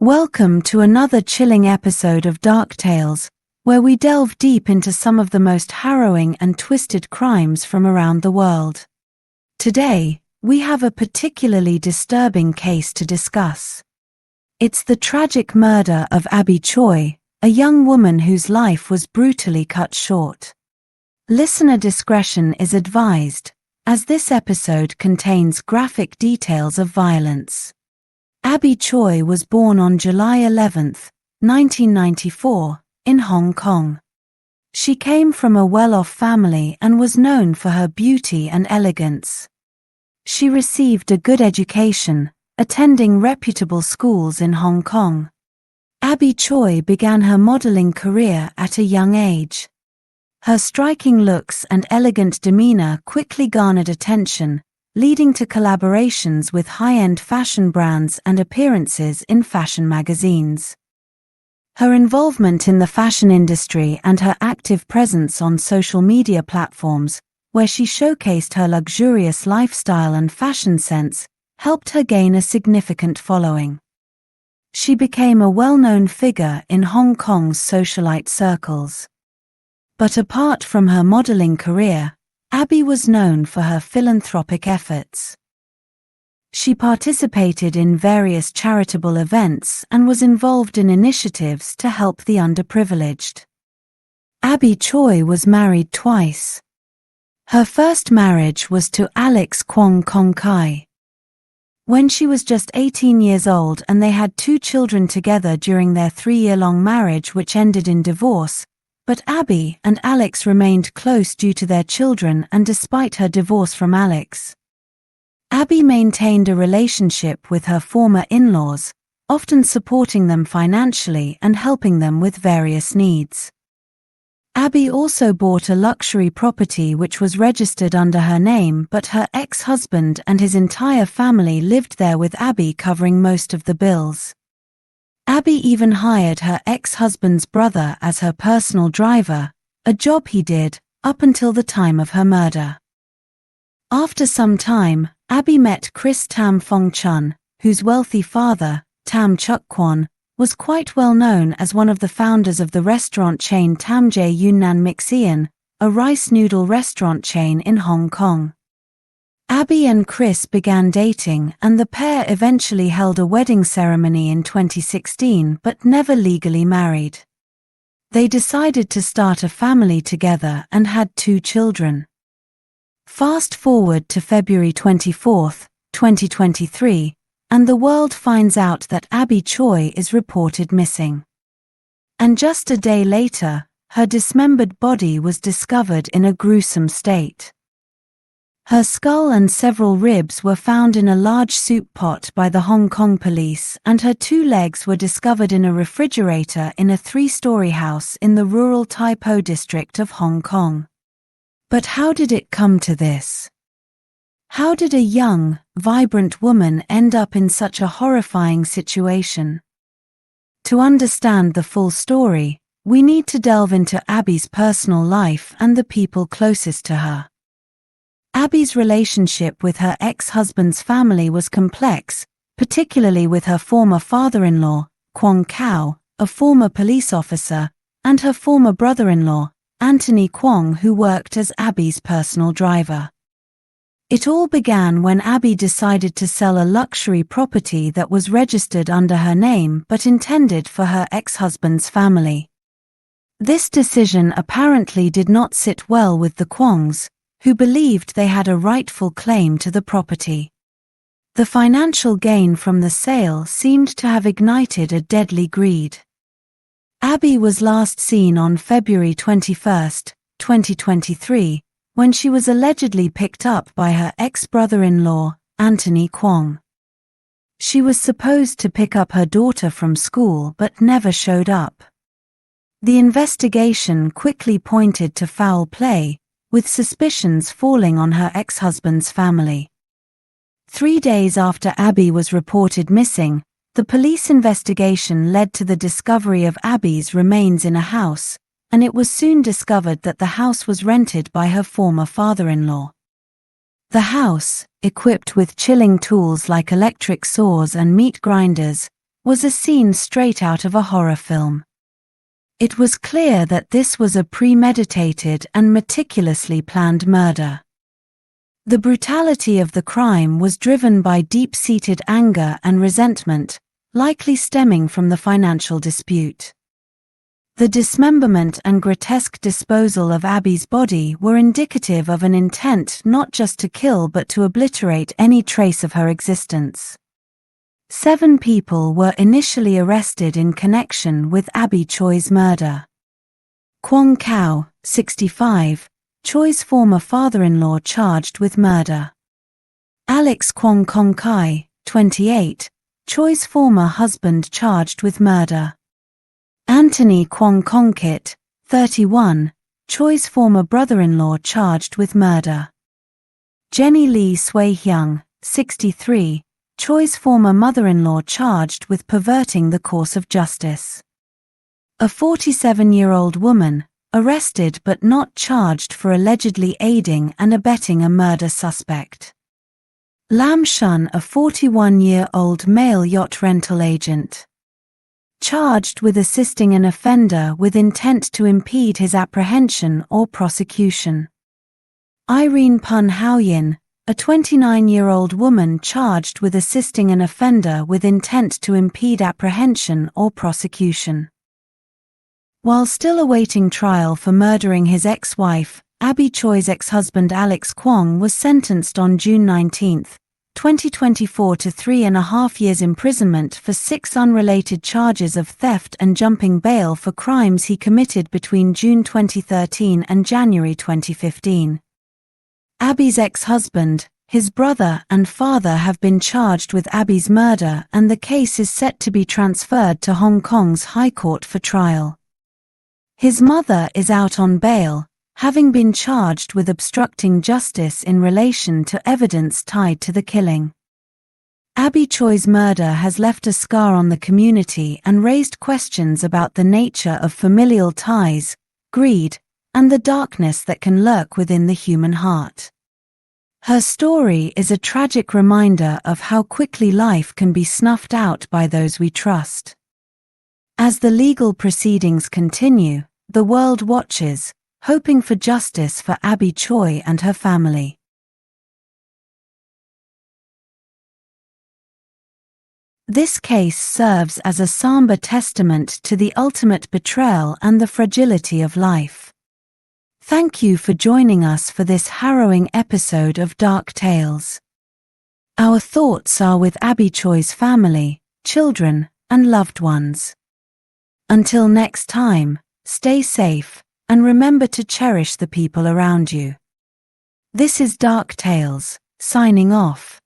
Welcome to another chilling episode of Dark Tales, where we delve deep into some of the most harrowing and twisted crimes from around the world. Today, we have a particularly disturbing case to discuss. It's the tragic murder of Abby Choi, a young woman whose life was brutally cut short. Listener discretion is advised, as this episode contains graphic details of violence. Abby Choi was born on July 11, 1994, in Hong Kong. She came from a well-off family and was known for her beauty and elegance. She received a good education, attending reputable schools in Hong Kong. Abby Choi began her modeling career at a young age. Her striking looks and elegant demeanor quickly garnered attention, leading to collaborations with high-end fashion brands and appearances in fashion magazines. Her involvement in the fashion industry and her active presence on social media platforms, where she showcased her luxurious lifestyle and fashion sense, helped her gain a significant following. She became a well-known figure in Hong Kong's socialite circles. But apart from her modeling career, Abby was known for her philanthropic efforts. She participated in various charitable events and was involved in initiatives to help the underprivileged. Abby Choi was married twice. Her first marriage was to Alex Kwong Kong Kai. When she was just 18 years old and they had 2 children together during their 3-year-long marriage, which ended in divorce. But Abby and Alex remained close due to their children and despite her divorce from Alex. Abby maintained a relationship with her former in-laws, often supporting them financially and helping them with various needs. Abby also bought a luxury property which was registered under her name, but her ex-husband and his entire family lived there with Abby covering most of the bills. Abby even hired her ex-husband's brother as her personal driver, a job he did up until the time of her murder. After some time, Abby met Chris Tam Fong Chun, whose wealthy father, Tam Chuk Kwon, was quite well known as one of the founders of the restaurant chain Tam Jae Yunnan Mixian, a rice noodle restaurant chain in Hong Kong. Abby and Chris began dating and the pair eventually held a wedding ceremony in 2016 but never legally married. They decided to start a family together and had 2 children. Fast forward to February 24, 2023, and the world finds out that Abby Choi is reported missing. And just a day later, her dismembered body was discovered in a gruesome state. Her skull and several ribs were found in a large soup pot by the Hong Kong police, and her 2 legs were discovered in a refrigerator in a 3-story house in the rural Tai Po district of Hong Kong. But how did it come to this? How did a young, vibrant woman end up in such a horrifying situation? To understand the full story, we need to delve into Abby's personal life and the people closest to her. Abby's relationship with her ex-husband's family was complex, particularly with her former father-in-law, Kwong Kao, a former police officer, and her former brother-in-law, Anthony Kwong, who worked as Abby's personal driver. It all began when Abby decided to sell a luxury property that was registered under her name but intended for her ex-husband's family. This decision apparently did not sit well with the Kwongs, who believed they had a rightful claim to the property. The financial gain from the sale seemed to have ignited a deadly greed. Abby was last seen on February 21, 2023, when she was allegedly picked up by her ex-brother-in-law, Anthony Kwong. She was supposed to pick up her daughter from school but never showed up. The investigation quickly pointed to foul play, with suspicions falling on her ex-husband's family. 3 days after Abby was reported missing, the police investigation led to the discovery of Abby's remains in a house, and it was soon discovered that the house was rented by her former father-in-law. The house, equipped with chilling tools like electric saws and meat grinders, was a scene straight out of a horror film. It was clear that this was a premeditated and meticulously planned murder. The brutality of the crime was driven by deep-seated anger and resentment, likely stemming from the financial dispute. The dismemberment and grotesque disposal of Abby's body were indicative of an intent not just to kill but to obliterate any trace of her existence. 7 people were initially arrested in connection with Abby Choi's murder. Kwong Kao, 65, Choi's former father-in-law charged with murder. Alex Kwong Kong Kai, 28, Choi's former husband charged with murder. Anthony Kwong Kong Kit, 31, Choi's former brother-in-law charged with murder. Jenny Lee Sui Hyung, 63, Choi's former mother-in-law charged with perverting the course of justice. A 47-year-old woman, arrested but not charged for allegedly aiding and abetting a murder suspect. Lam Shun, a 41-year-old male yacht rental agent, charged with assisting an offender with intent to impede his apprehension or prosecution. Irene Pun Haoyin, a 29-year-old woman charged with assisting an offender with intent to impede apprehension or prosecution. While still awaiting trial for murdering his ex-wife, Abby Choi's ex-husband Alex Kwong was sentenced on June 19, 2024 to 3.5 years imprisonment for 6 unrelated charges of theft and jumping bail for crimes he committed between June 2013 and January 2015. Abby's ex-husband, his brother and father have been charged with Abby's murder, and the case is set to be transferred to Hong Kong's High Court for trial. His mother is out on bail, having been charged with obstructing justice in relation to evidence tied to the killing. Abby Choi's murder has left a scar on the community and raised questions about the nature of familial ties, greed, and the darkness that can lurk within the human heart. Her story is a tragic reminder of how quickly life can be snuffed out by those we trust. As the legal proceedings continue, the world watches, hoping for justice for Abby Choi and her family. This case serves as a somber testament to the ultimate betrayal and the fragility of life. Thank you for joining us for this harrowing episode of Dark Tales. Our thoughts are with Abby Choi's family, children, and loved ones. Until next time, stay safe, and remember to cherish the people around you. This is Dark Tales, signing off.